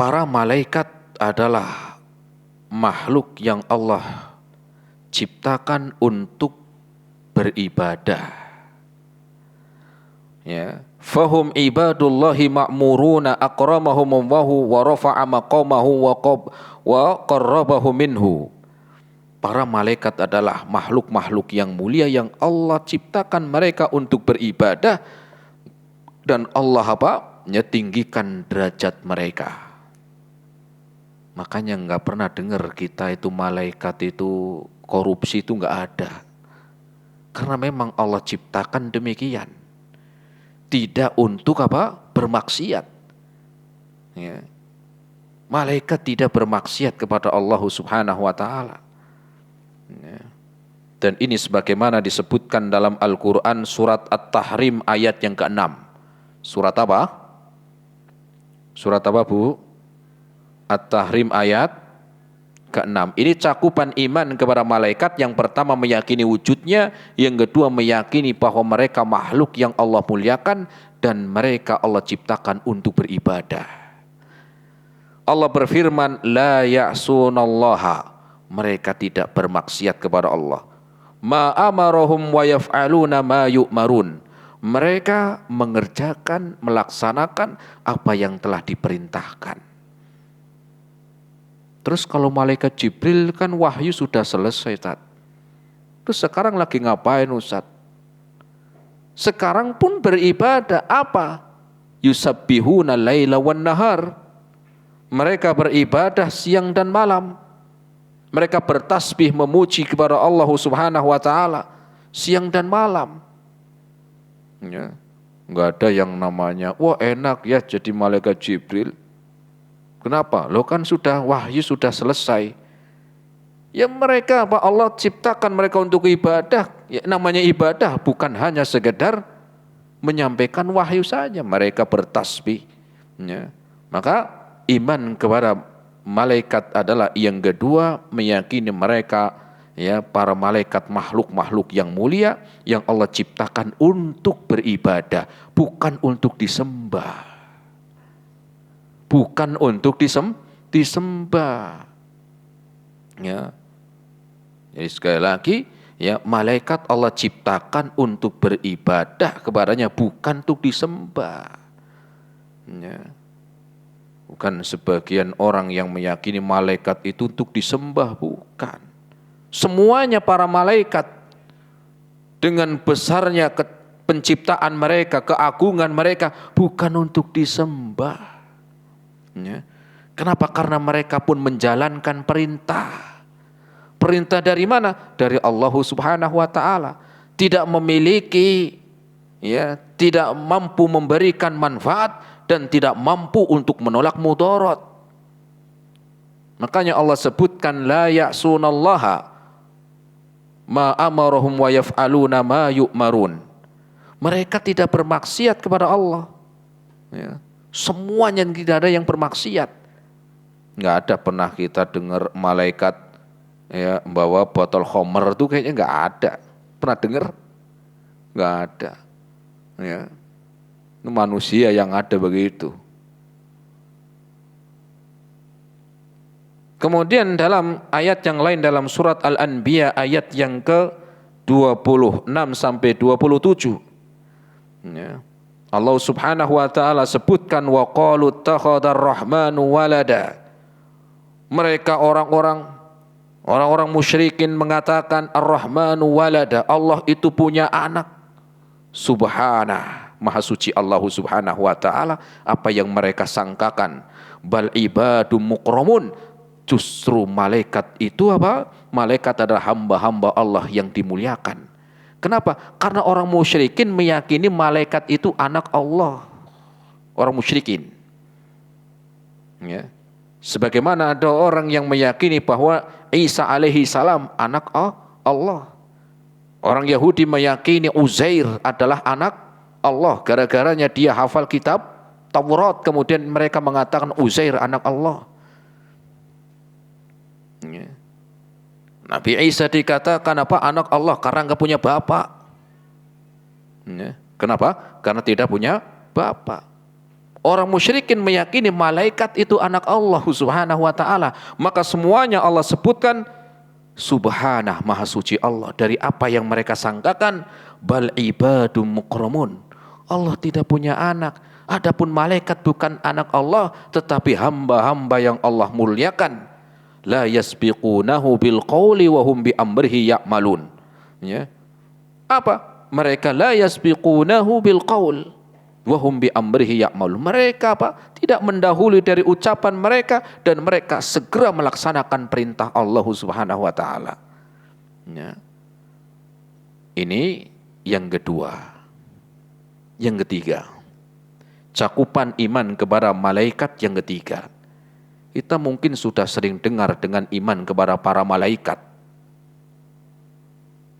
para malaikat adalah makhluk yang Allah ciptakan untuk beribadah. Ya, fahum ibadullahi ma'muruna akramahum wa rafa'a maqamahu wa qarrabahu minhu. Para malaikat adalah makhluk-makhluk yang mulia yang Allah ciptakan mereka untuk beribadah dan Allah tinggikan derajat mereka. Makanya nggak pernah dengar kita itu malaikat itu korupsi, itu nggak ada. Karena memang Allah ciptakan demikian. Tidak untuk bermaksiat. Ya. Malaikat tidak bermaksiat kepada Allah Subhanahu wa Ta'ala. Ya. Dan ini sebagaimana disebutkan dalam Al-Quran surat At-Tahrim ayat yang ke-6. Surat apa? Surat apa, Bu? At-Tahrim ayat ke-6. Ini cakupan iman kepada malaikat. Yang pertama meyakini wujudnya, yang kedua meyakini bahwa mereka makhluk yang Allah muliakan dan mereka Allah ciptakan untuk beribadah. Allah berfirman, la ya'sunallaha, mereka tidak bermaksiat kepada Allah. Ma amarahum wa yaf'aluna ma yu'marun, mereka mengerjakan, melaksanakan apa yang telah diperintahkan. Terus kalau malaikat Jibril kan wahyu sudah selesai, Ustaz. Terus sekarang lagi ngapain, Ustaz? Sekarang pun beribadah apa? Yusabbihuna laila wan nahar. Mereka beribadah siang dan malam. Mereka bertasbih memuji kepada Allah Subhanahu wa Ta'ala siang dan malam. Ya, enggak ada yang namanya, wah enak ya jadi malaikat Jibril. Kenapa? Lo kan sudah wahyu sudah selesai. Ya mereka Allah ciptakan mereka untuk ibadah. Ya, namanya ibadah bukan hanya sekedar menyampaikan wahyu saja. Mereka bertasbih. Ya. Maka iman kepada malaikat adalah yang kedua, meyakini mereka ya para malaikat makhluk-makhluk yang mulia yang Allah ciptakan untuk beribadah, bukan untuk disembah. Bukan untuk disembah. Ya. Jadi sekali lagi, ya malaikat Allah ciptakan untuk beribadah kepadanya, bukan untuk disembah. Ya. Bukan sebagian orang yang meyakini malaikat itu untuk disembah, bukan. Semuanya para malaikat dengan besarnya penciptaan mereka, keagungan mereka bukan untuk disembah. Ya. Kenapa? Karena mereka pun menjalankan perintah. Perintah dari mana? Dari Allah Subhanahu wa Ta'ala. Tidak memiliki, ya, tidak mampu memberikan manfaat dan tidak mampu untuk menolak mudarat. Makanya Allah sebutkan la ya'sunallaha ma amarahum wa yaf'aluna ma yu'marun. Mereka tidak bermaksiat kepada Allah. Ya. Semuanya tidak ada yang bermaksiat. Nggak ada pernah kita dengar malaikat ya bawa botol khamr itu kayaknya nggak ada. Pernah dengar? Nggak ada. Ya. Itu manusia yang ada begitu. Kemudian dalam ayat yang lain dalam surat Al-Anbiya ayat yang ke-26 sampai 27. Ya. Allah Subhanahu wa Ta'ala sebutkan wa qalu ittakhadar rahmanu walada. Mereka orang-orang musyrikin mengatakan ar-rahmanu walada, Allah itu punya anak. Subhanah, maha suci Allah Subhanahu wa Ta'ala apa yang mereka sangkakan. Bal ibadum mukramun, justru malaikat itu apa? Malaikat adalah hamba-hamba Allah yang dimuliakan. Kenapa? Karena orang musyrikin meyakini malaikat itu anak Allah. Orang musyrikin. Ya. Sebagaimana ada orang yang meyakini bahwa Isa alaihi salam anak Allah. Orang Yahudi meyakini Uzair adalah anak Allah. Gara-garanya dia hafal kitab Taurat. Kemudian mereka mengatakan Uzair anak Allah. Ya. Nabi Isa dikatakan apa? Anak Allah karena enggak punya bapak. Ya. Kenapa? Karena tidak punya bapak. Orang musyrikin meyakini malaikat itu anak Allah Subhanahu wa ta'ala. Maka semuanya Allah sebutkan Subhanah, maha suci Allah dari apa yang mereka sangkakan. Bal ibadum mukramun, Allah tidak punya anak. Adapun malaikat bukan anak Allah, tetapi hamba-hamba yang Allah muliakan. La yasbiqunahu bil qawli wa hum bi amrihi ya'malun. Ya. Apa? Mereka la yasbiqunahu bil qawl wa hum bi amrihi ya'malun. Mereka apa? Tidak mendahului dari ucapan mereka dan mereka segera melaksanakan perintah Allah Subhanahu wa taala. Ya. Ini yang kedua. Yang ketiga, cakupan iman kepada malaikat yang ketiga. Kita mungkin sudah sering dengar dengan iman kepada para malaikat.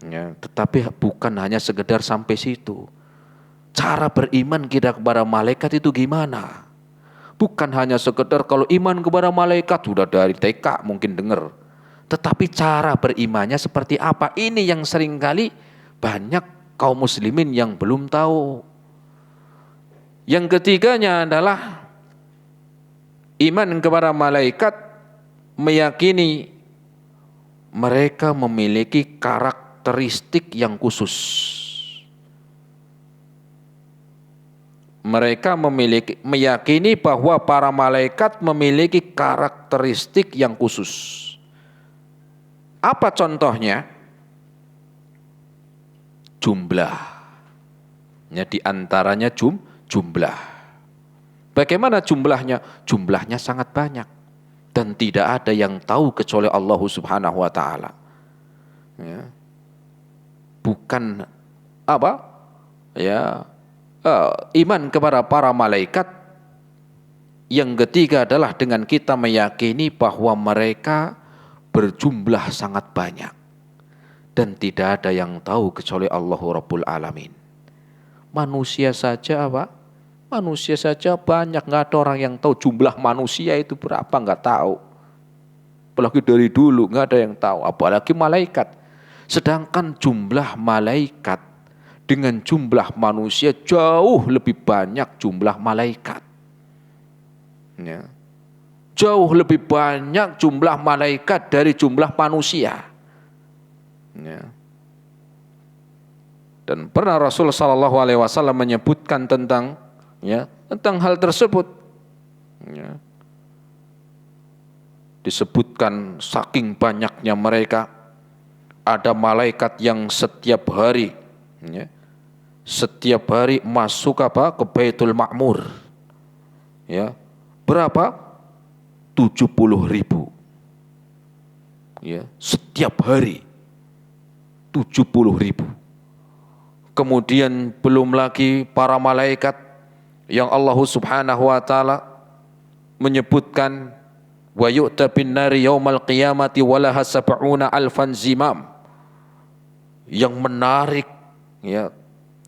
Ya, tetapi bukan hanya sekedar sampai situ. Cara beriman kita kepada malaikat itu gimana? Bukan hanya sekedar kalau iman kepada malaikat sudah dari TK mungkin dengar. Tetapi cara berimannya seperti apa? Ini yang seringkali banyak kaum muslimin yang belum tahu. Yang ketiganya adalah iman kepada malaikat, meyakini mereka memiliki karakteristik yang khusus. Mereka meyakini bahwa para malaikat memiliki karakteristik yang khusus. Apa contohnya? Jumlah. Ya, di antaranya jumlah. Bagaimana jumlahnya? Jumlahnya sangat banyak dan tidak ada yang tahu kecuali Allah Subhanahu wa taala. Ya. Bukan apa? Ya, iman kepada para malaikat. Yang ketiga adalah dengan kita meyakini bahwa mereka berjumlah sangat banyak dan tidak ada yang tahu kecuali Allah Rabbul Alamin. Manusia saja apa? Manusia saja banyak, nggak ada orang yang tahu jumlah manusia itu berapa, nggak tahu. Apalagi dari dulu nggak ada yang tahu, apalagi malaikat. Sedangkan jumlah malaikat dengan jumlah manusia jauh lebih banyak jumlah malaikat. Ya. Jauh lebih banyak jumlah malaikat dari jumlah manusia. Ya. Dan pernah Rasul Shallallahu Alaihi Wasallam menyebutkan tentang hal tersebut. Ya. Disebutkan saking banyaknya mereka, ada malaikat yang setiap hari masuk ke Baitul Ma'mur. Ya. Berapa? 70.000. Ya, setiap hari 70.000. Kemudian belum lagi para malaikat yang Allah Subhanahu wa taala menyebutkan wa yu'ta bin nari yaumal qiyamati walaha sab'una alfan zimam, yang menarik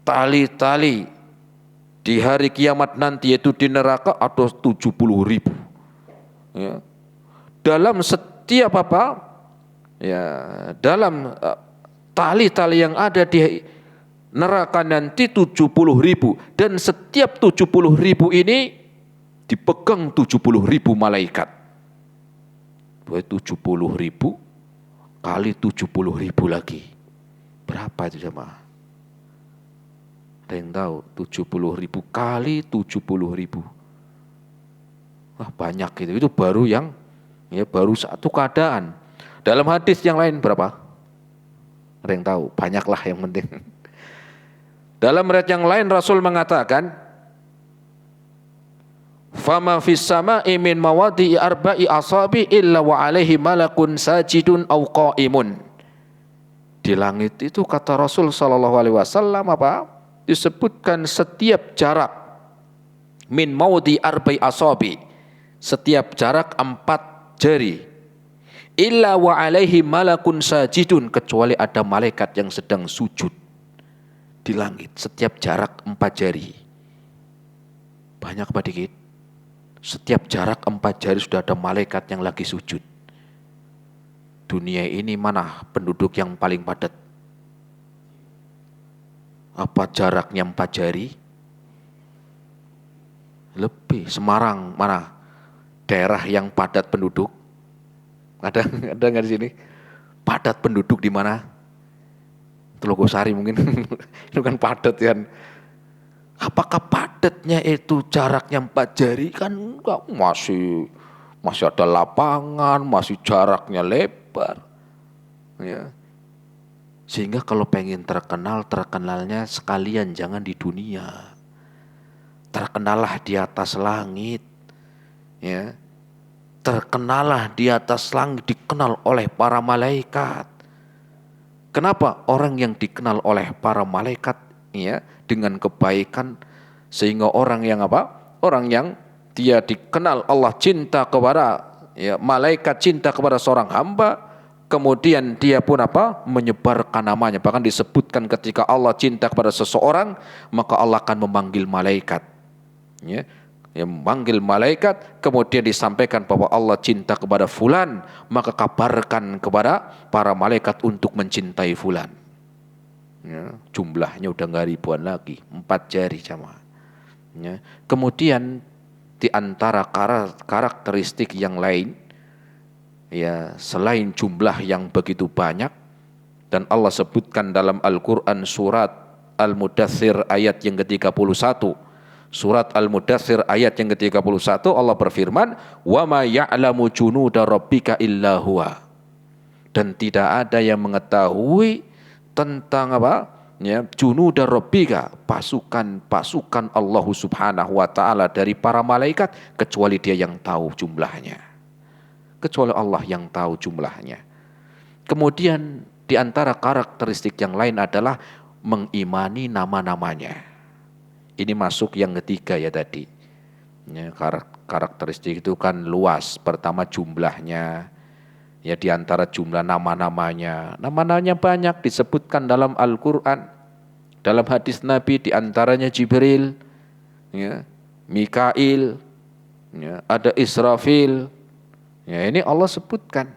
tali-tali di hari kiamat nanti, yaitu di neraka ada 70.000. Ya. Dalam setiap dalam tali-tali yang ada di neraka nanti 70.000, dan setiap 70.000 ini dipegang 70.000 malaikat. 70.000 kali 70.000 lagi. Berapa itu jemaah? Ada yang tahu? 70.000 kali 70.000. Wah, banyak gitu. Itu baru baru satu keadaan. Dalam hadis yang lain berapa? Ada yang tahu? Banyaklah yang penting. Dalam riwayat yang lain Rasul mengatakan, "Fama fis sama'i min mawadi'i arba'i asabi illa wa alaihi malakun sajidun aw qa'imun." Di langit itu kata Rasul sallallahu alaihi wasallam disebutkan setiap jarak min mawdi arba'i asabi, setiap jarak 4 jari, illa wa alaihi malakun sajidun, kecuali ada malaikat yang sedang sujud di langit. Setiap jarak 4 jari. Banyak apa dikit? Setiap jarak 4 jari sudah ada malaikat yang lagi sujud. Dunia ini mana penduduk yang paling padat? Apa jaraknya 4 jari? Lebih. Semarang mana? Daerah yang padat penduduk. Ada nggak di sini? Padat penduduk di mana? Telogosari mungkin. Itu kan padat kan. Apakah padatnya itu jaraknya 4 jari? Kan enggak, masih ada lapangan, masih jaraknya lebar. Ya. Sehingga kalau pengen terkenal, terkenalnya sekalian jangan di dunia. Terkenalah di atas langit. Ya. Terkenalah di atas langit, dikenal oleh para malaikat. Kenapa? Orang yang dikenal oleh para malaikat ya dengan kebaikan, sehingga orang yang apa? Orang yang dia dikenal Allah cinta kepada ya malaikat, cinta kepada seorang hamba, kemudian dia pun apa? Menyebarkan namanya. Bahkan disebutkan ketika Allah cinta kepada seseorang, maka Allah akan memanggil malaikat. Ya. Yang memanggil malaikat, kemudian disampaikan bahwa Allah cinta kepada fulan, maka kabarkan kepada para malaikat untuk mencintai fulan. Ya, jumlahnya udah nggak ribuan lagi, 4 jari jamaah. Ya. Kemudian di antara karakteristik yang lain, ya selain jumlah yang begitu banyak, dan Allah sebutkan dalam Al-Quran surat Al-Mudaththir ayat yang ke-31. Surat Al-Mudaththir ayat yang ke-31 Allah berfirman, "Wa ma ya'lamu junuda rabbika illa huwa." Dan tidak ada yang mengetahui tentang apa? Ya, junuda rabbika, pasukan Allah Subhanahu wa taala dari para malaikat kecuali Dia yang tahu jumlahnya. Kecuali Allah yang tahu jumlahnya. Kemudian di antara karakteristik yang lain adalah mengimani nama-namanya. Ini masuk yang ketiga ya tadi. Ya, karakteristik itu kan luas. Pertama jumlahnya. Ya di antara jumlah nama-namanya. Nama-namanya banyak disebutkan dalam Al-Quran. Dalam hadis Nabi di antaranya Jibril. Ya, Mikail. Ya, ada Israfil. Ya, ini Allah sebutkan.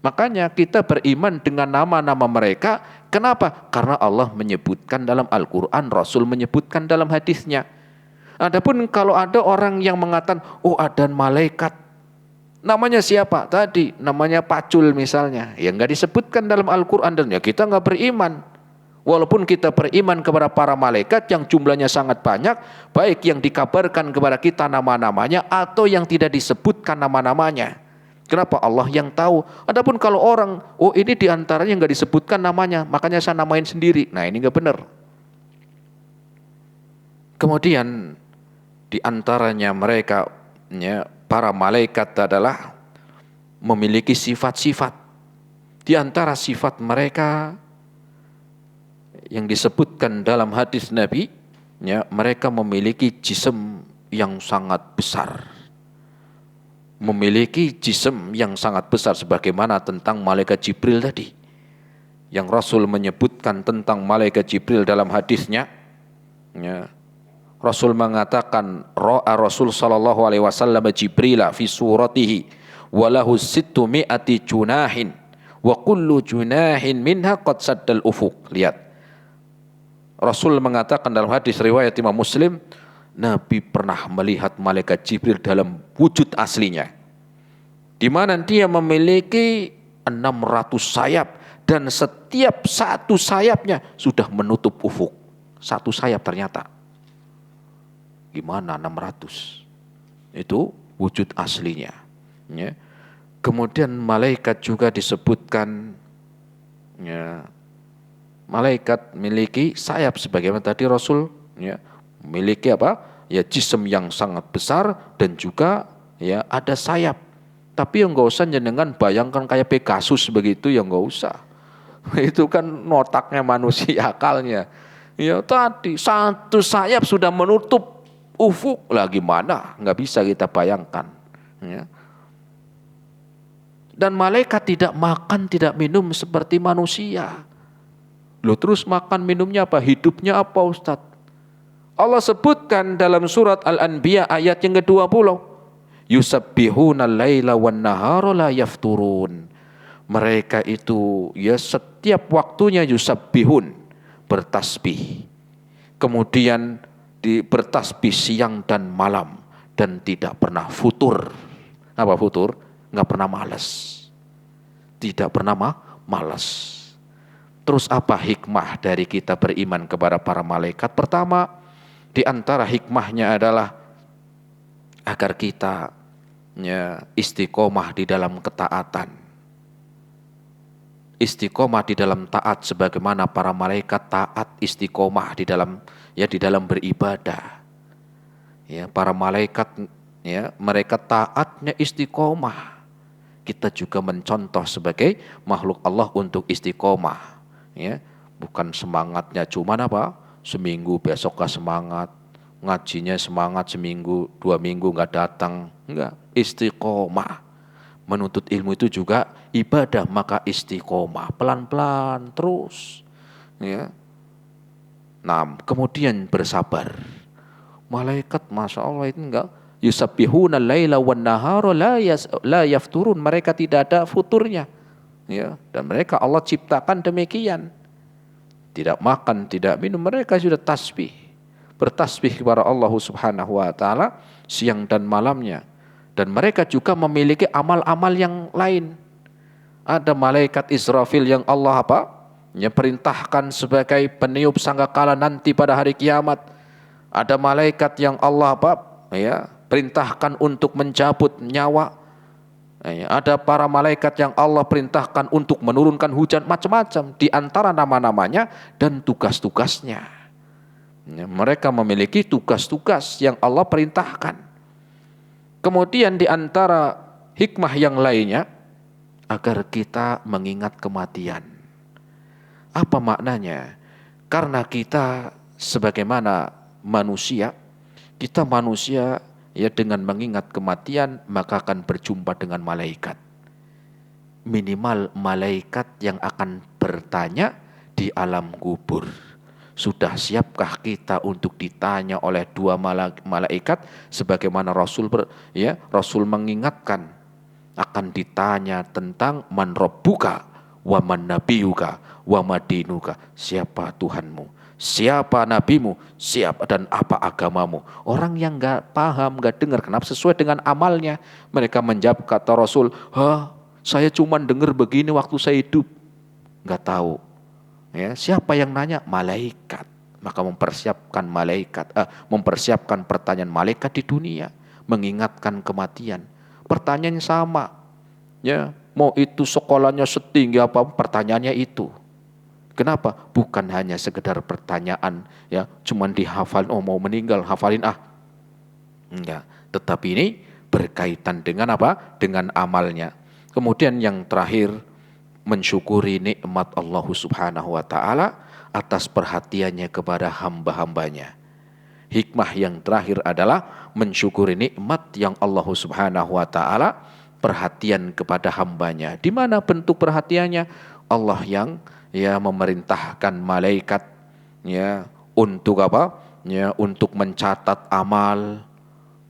Makanya kita beriman dengan nama-nama mereka. Kenapa? Karena Allah menyebutkan dalam Al-Quran, Rasul menyebutkan dalam hadisnya. Adapun kalau ada orang yang mengatakan, oh ada malaikat. Namanya siapa? Tadi namanya Pacul misalnya. Ya nggak disebutkan dalam Al-Quran dan ya kita nggak beriman. Walaupun kita beriman kepada para malaikat yang jumlahnya sangat banyak, baik yang dikabarkan kepada kita nama-namanya atau yang tidak disebutkan nama-namanya. Kenapa? Allah yang tahu. Adapun kalau orang, oh ini diantaranya nggak disebutkan namanya, makanya saya namain sendiri. Nah ini nggak benar. Kemudian diantaranya mereka, ya, para malaikat adalah memiliki sifat-sifat. Di antara sifat mereka yang disebutkan dalam hadis Nabi, ya, mereka memiliki jism yang sangat besar. Memiliki jism yang sangat besar sebagaimana tentang malaikat Jibril tadi. Yang Rasul menyebutkan tentang malaikat Jibril dalam hadisnya. Ya. Rasul mengatakan, ra'a Rasul sallallahu alaihi wasallam Jibrila fi suratihi walahu 600 junahin wa kullu junahin minha qad saddal ufuq. Lihat. Rasul mengatakan dalam hadis riwayat Imam Muslim, Nabi pernah melihat malaikat Jibril dalam wujud aslinya, di mana dia memiliki 600 sayap dan setiap satu sayapnya sudah menutup ufuk. Satu sayap ternyata. Gimana 600? Itu wujud aslinya. Ya. Kemudian malaikat juga disebutkan, ya, malaikat memiliki sayap sebagaimana tadi Rasul, ya, memiliki apa? Ya jism yang sangat besar dan juga ya ada sayap. Tapi yang nggak usah jenengan bayangkan kayak Pegasus begitu, ya nggak usah. Itu kan otaknya manusia, akalnya. Ya tadi satu sayap sudah menutup ufuk, lah gimana? Nggak bisa kita bayangkan. Ya. Dan malaikat tidak makan, tidak minum seperti manusia. Loh terus makan minumnya apa? Hidupnya apa Ustadz? Allah sebutkan dalam surat Al-Anbiya ayat yang ke-20. Yusabbihuna al-laila wan nahara la yafturun. Mereka itu ya setiap waktunya yusabbihun, bertasbih. Kemudian bertasbih siang dan malam dan tidak pernah futur. Apa futur? Nggak pernah malas. Tidak pernah malas. Terus apa hikmah dari kita beriman kepada para malaikat? Pertama, di antara hikmahnya adalah agar kita istiqomah di dalam ketaatan. Istiqomah di dalam taat sebagaimana para malaikat taat istiqomah di dalam beribadah. Ya, para malaikat mereka taatnya istiqomah. Kita juga mencontoh sebagai makhluk Allah untuk istiqomah. Ya, bukan semangatnya cuman seminggu besok gak semangat, ngajinya semangat seminggu 2 minggu nggak datang, enggak, istiqomah. Menuntut ilmu itu juga ibadah, maka istiqomah pelan-pelan terus. Ya. Nah, kemudian bersabar. Malaikat, masya Allah itu enggak yusabbihuna laila wan nahara la yafturun. Mereka tidak ada futurnya. Ya, dan mereka Allah ciptakan demikian. Tidak makan, tidak minum, mereka sudah tasbih. Bertasbih kepada Allah Subhanahu wa taala siang dan malamnya. Dan mereka juga memiliki amal-amal yang lain. Ada malaikat Israfil yang Allah perintahkan sebagai peniup sangkakala nanti pada hari kiamat. Ada malaikat yang Allah perintahkan untuk mencabut nyawa. Ada para malaikat yang Allah perintahkan untuk menurunkan hujan, macam-macam di antara nama-namanya dan tugas-tugasnya. Mereka memiliki tugas-tugas yang Allah perintahkan. Kemudian di antara hikmah yang lainnya agar kita mengingat kematian. Apa maknanya? Karena kita sebagaimana manusia, kita manusia dengan mengingat kematian maka akan berjumpa dengan malaikat. Minimal malaikat yang akan bertanya di alam kubur. Sudah siapkah kita untuk ditanya oleh 2 malaikat sebagaimana Rasul mengingatkan akan ditanya tentang man rabbuka wa man nabiyuka wa madinuka. Siapa Tuhanmu? Siapa nabimu? Siapa dan apa agamamu? Orang yang enggak paham, enggak dengar, kenapa sesuai dengan amalnya. Mereka menjawab, kata Rasul, saya cuma dengar begini waktu saya hidup. Enggak tahu. Ya, siapa yang nanya? Malaikat. Maka mempersiapkan pertanyaan malaikat di dunia, mengingatkan kematian. Pertanyaan sama. Ya, mau itu sekolahnya setinggi apa, pertanyaannya itu. Kenapa? Bukan hanya sekedar pertanyaan, cuman dihafal, mau meninggal, hafalin Enggak, tetapi ini berkaitan dengan Dengan amalnya. Kemudian yang terakhir, mensyukuri nikmat Allah Subhanahu wa taala atas perhatiannya kepada hamba-hambanya. Hikmah yang terakhir adalah mensyukuri nikmat yang Allah Subhanahu wa taala perhatian kepada hambanya. Di mana bentuk perhatiannya? Allah yang memerintahkan malaikat untuk untuk mencatat amal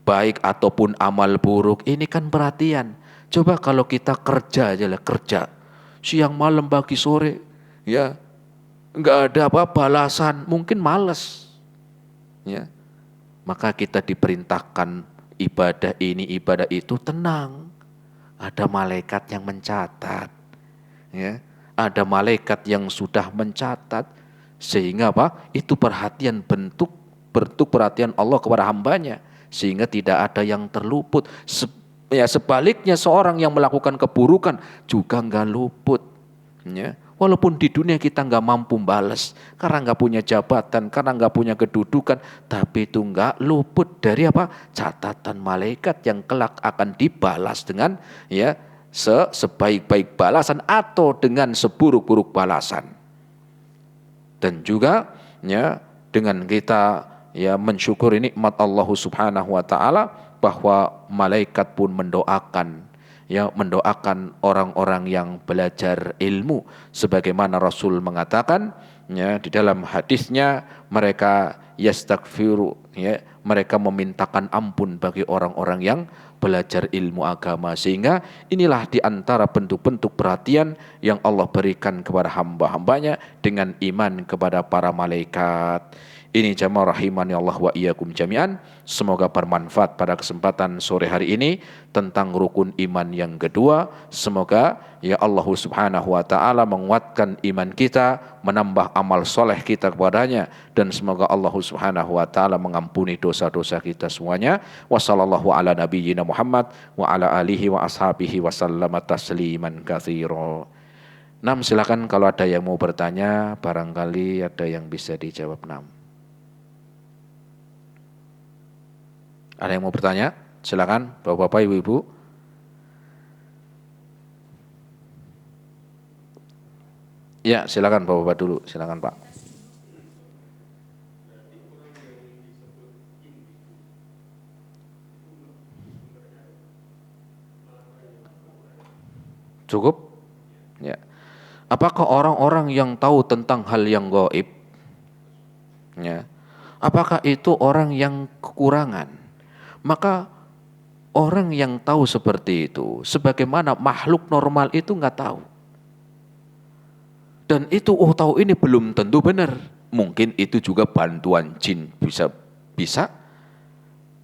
baik ataupun amal buruk. Ini kan perhatian. Coba kalau kita kerja aja lah, kerja siang malam pagi sore, nggak ada balasan, mungkin malas. Maka kita diperintahkan ibadah ini, ibadah itu, tenang. Ada malaikat yang mencatat. Ada malaikat yang sudah mencatat. Sehingga itu perhatian, bentuk perhatian Allah kepada hambanya. Sehingga tidak ada yang terluput. Sebaliknya seorang yang melakukan keburukan juga nggak luput. Walaupun di dunia kita nggak mampu balas karena nggak punya jabatan, karena nggak punya kedudukan, tapi itu nggak luput dari catatan malaikat yang kelak akan dibalas dengan sebaik-baik balasan atau dengan seburuk-buruk balasan. Dan juga dengan kita mensyukuri nikmat Allah Subhanahu wa taala, bahwa malaikat pun mendoakan orang-orang yang belajar ilmu, sebagaimana Rasul mengatakan di dalam hadisnya, mereka yastaghfiru, mereka memintakan ampun bagi orang-orang yang belajar ilmu agama. Sehingga inilah di antara bentuk-bentuk perhatian yang Allah berikan kepada hamba-hambanya dengan iman kepada para malaikat. Ini jamaah rahimani Allah wa iyyakum jami'an. Semoga bermanfaat pada kesempatan sore hari ini tentang rukun iman yang kedua. Semoga ya Allah Subhanahu wa taala menguatkan iman kita, menambah amal soleh kita kepadanya, dan semoga Allah Subhanahu wa taala mengampuni dosa-dosa kita semuanya. Wassallallahu ala nabiyyina Muhammad wa ala alihi wa ashabihi wa sallama tasliman katsira. Silakan kalau ada yang mau bertanya, barangkali ada yang bisa dijawab. Ada yang mau bertanya? Silakan, Bapak-bapak, Ibu-ibu. Ya, silakan Bapak-bapak dulu. Silakan, Pak. Cukup? Ya. Apakah orang-orang yang tahu tentang hal yang gaib, ya, apakah itu orang yang kekurangan? Maka orang yang tahu seperti itu, sebagaimana makhluk normal itu nggak tahu. Dan itu tahu ini belum tentu benar. Mungkin itu juga bantuan jin, bisa.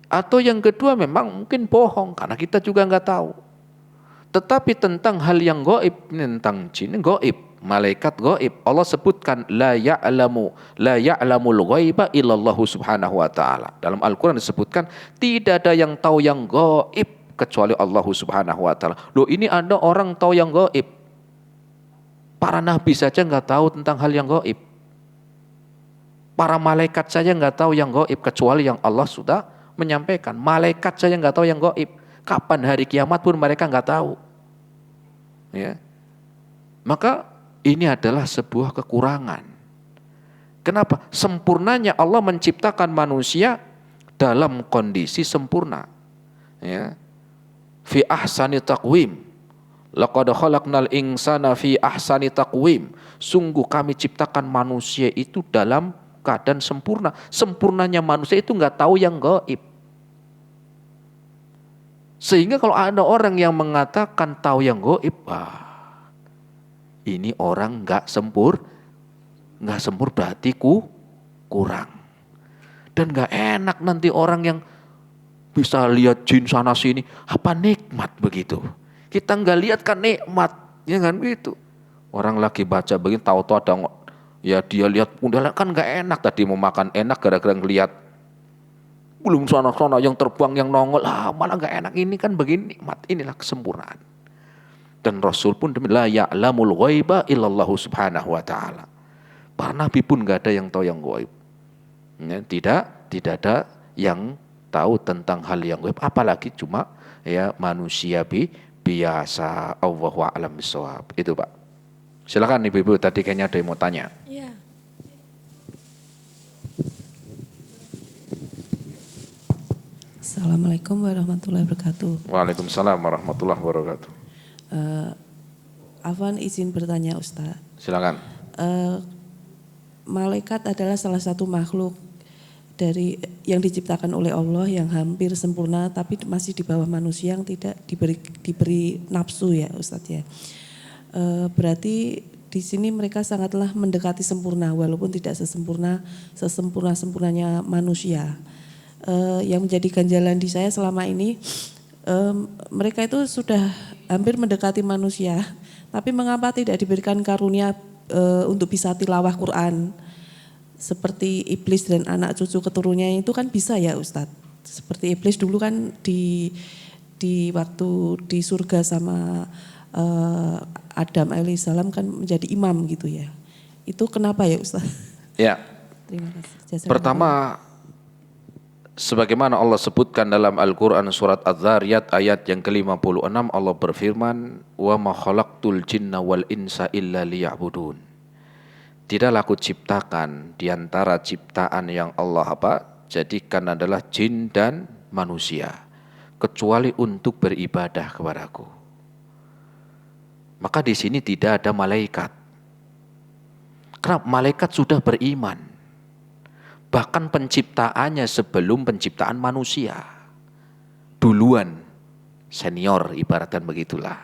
Atau yang kedua memang mungkin bohong karena kita juga nggak tahu. Tetapi tentang hal yang gaib, tentang jin gaib, malaikat gaib, Allah sebutkan la ya'lamul ghaiba illallahu subhanahu wa ta'ala. Dalam Al-Quran disebutkan tidak ada yang tahu yang gaib kecuali Allah subhanahu wa ta'ala. Loh, ini ada orang tahu yang gaib. Para nabi saja nggak tahu tentang hal yang gaib. Para malaikat saja nggak tahu yang gaib kecuali yang Allah sudah menyampaikan. Malaikat saja nggak tahu yang gaib. Kapan hari kiamat pun mereka nggak tahu. Ya. Maka ini adalah sebuah kekurangan. Kenapa? Sempurnanya Allah menciptakan manusia dalam kondisi sempurna. Ya. Fi ahsani taqwim. Laqad khalaqnal insana fi ahsani taqwim. Sungguh kami ciptakan manusia itu dalam keadaan sempurna. Sempurnanya manusia itu nggak tahu yang gaib. Sehingga kalau ada orang yang mengatakan tahu yang gaib, ini orang nggak sempur berarti kurang. Dan nggak enak nanti orang yang bisa lihat jin sana sini, apa nikmat begitu. Kita nggak lihat kan nikmat, ya kan begitu. Orang lagi baca begini, tahu-tahu ada, ya dia lihat pundalan kan nggak enak. Tadi mau makan enak gara-gara ngelihat. Belum sana-sana yang terbang, yang nongol, malah gak enak. Ini kan begini nikmat, inilah kesempurnaan. Dan Rasul pun la ya'lamul ghaiba illallahu subhanahu wa ta'ala. Para nabi pun gak ada yang tahu yang gaib. Ya, tidak ada yang tahu tentang hal yang gaib. Apalagi cuma ya manusia biasa. Allahu a'lam bishawab. Itu Pak. Silakan ibu-ibu, tadi kayaknya ada yang mau tanya. Iya. Assalamualaikum warahmatullahi wabarakatuh. Waalaikumsalam warahmatullahi wabarakatuh. Afwan izin bertanya Ustaz. Silakan. Malaikat adalah salah satu makhluk dari yang diciptakan oleh Allah yang hampir sempurna, tapi masih di bawah manusia yang tidak diberi nafsu ya Ustaz ya. Berarti di sini mereka sangatlah mendekati sempurna walaupun tidak sesempurnanya manusia. Yang menjadi ganjalan di saya selama ini, mereka itu sudah hampir mendekati manusia, tapi mengapa tidak diberikan karunia untuk bisa tilawah Quran seperti iblis dan anak cucu keturunannya itu kan bisa ya Ustadz. Seperti iblis dulu kan di waktu di surga sama Adam alaihissalam kan menjadi imam gitu ya. Itu kenapa ya Ustadz? Ya. Terima kasih. Pertama, sebagaimana Allah sebutkan dalam Al-Quran surat Az-Zariyat ayat yang ke-56, Allah berfirman, wa ma khalaqtul jinna wal insa illa liya'budun. Tidaklah aku ciptakan di antara ciptaan yang Allah jadikan adalah jin dan manusia, kecuali untuk beribadah kepadaku. Maka di sini tidak ada malaikat. Karena malaikat sudah beriman. Bahkan penciptaannya sebelum penciptaan manusia. Duluan, senior ibaratkan begitulah.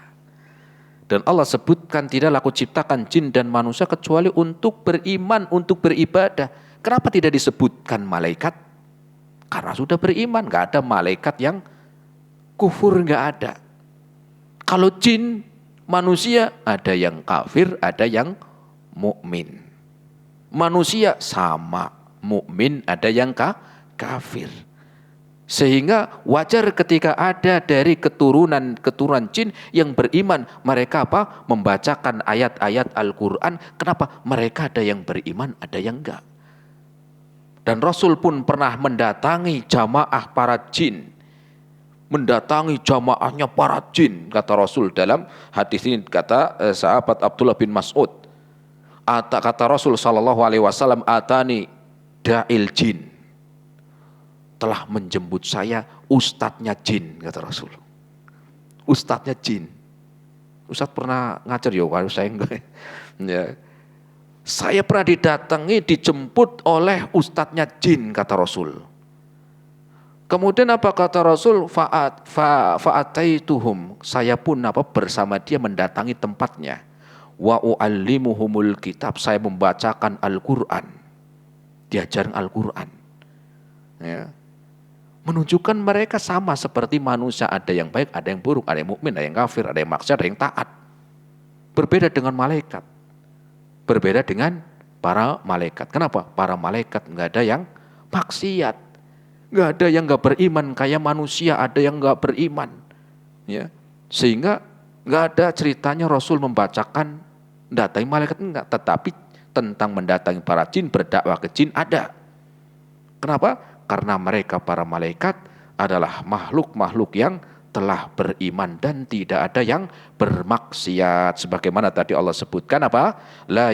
Dan Allah sebutkan tidaklah aku ciptakan jin dan manusia kecuali untuk beriman, untuk beribadah. Kenapa tidak disebutkan malaikat? Karena sudah beriman, gak ada malaikat yang kufur, gak ada. Kalau jin, manusia ada yang kafir, ada yang mukmin. Manusia sama, mukmin ada yang kafir. Sehingga wajar ketika ada dari keturunan jin yang beriman, mereka apa? Membacakan ayat-ayat Al-Quran. Kenapa? Mereka ada yang beriman, ada yang enggak. Dan Rasul pun pernah mendatangi jamaah para jin. Mendatangi jamaahnya para jin, kata Rasul dalam hadis ini, kata sahabat Abdullah bin Mas'ud. Kata Rasul sallallahu alaihi wasallam, atani da'il jin. Telah menjemput saya ustadznya jin, kata Rasul. Ustadznya jin. Ustadz pernah ngajar ya, kalau saya enggak. Ya. Saya pernah didatangi, dijemput oleh ustadznya jin, kata Rasul. Kemudian apa kata Rasul? Fa'ataituhum. Saya pun bersama dia mendatangi tempatnya. Wa u'allimuhumul kitab. Saya membacakan Al-Quran. Diajarin Al-Quran. Ya. Menunjukkan mereka sama seperti manusia, ada yang baik, ada yang buruk, ada yang mukmin, ada yang kafir, ada yang maksiat, ada yang taat. Berbeda dengan malaikat. Berbeda dengan para malaikat. Kenapa? Para malaikat nggak ada yang maksiat, nggak ada yang nggak beriman kayak manusia, ada yang nggak beriman. Ya, sehingga nggak ada ceritanya Rasul membacakan mendatangi malaikat, enggak. Tetapi tentang mendatangi para jin, berdakwah ke jin ada. Kenapa? Karena mereka para malaikat adalah makhluk-makhluk yang telah beriman dan tidak ada yang bermaksiat. Sebagaimana tadi Allah sebutkan apa? La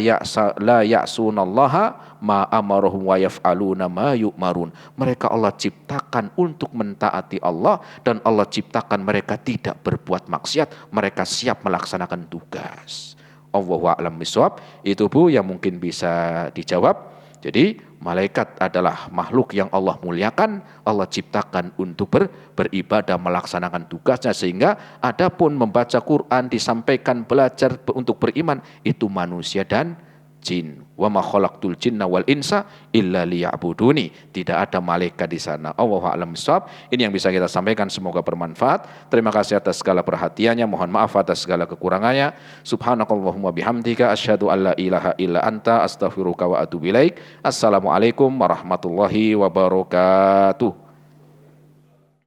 ya'sunallaha ma amarohum wa yaf'aluna ma yu'marun. Mereka Allah ciptakan untuk mentaati Allah dan Allah ciptakan mereka tidak berbuat maksiat. Mereka siap melaksanakan tugas. Allahu a'lam bishawab. Itu Bu yang mungkin bisa dijawab. Jadi malaikat adalah makhluk yang Allah muliakan, Allah ciptakan untuk beribadah, melaksanakan tugasnya, sehingga adapun membaca Quran, disampaikan, belajar untuk beriman, itu manusia dan jin. Wa ma khalaqtul jinna wal insa illa liya'buduni. Tidak ada malaikat di sana. Allahu a'lam bishawab. Ini yang bisa kita sampaikan, semoga bermanfaat. Terima kasih atas segala perhatiannya, mohon maaf atas segala kekurangannya. Subhanakallahumma bihamdika asyhadu an la ilaha illa anta astaghfiruka wa atubu ilaik. Assalamualaikum warahmatullahi wabarakatuh.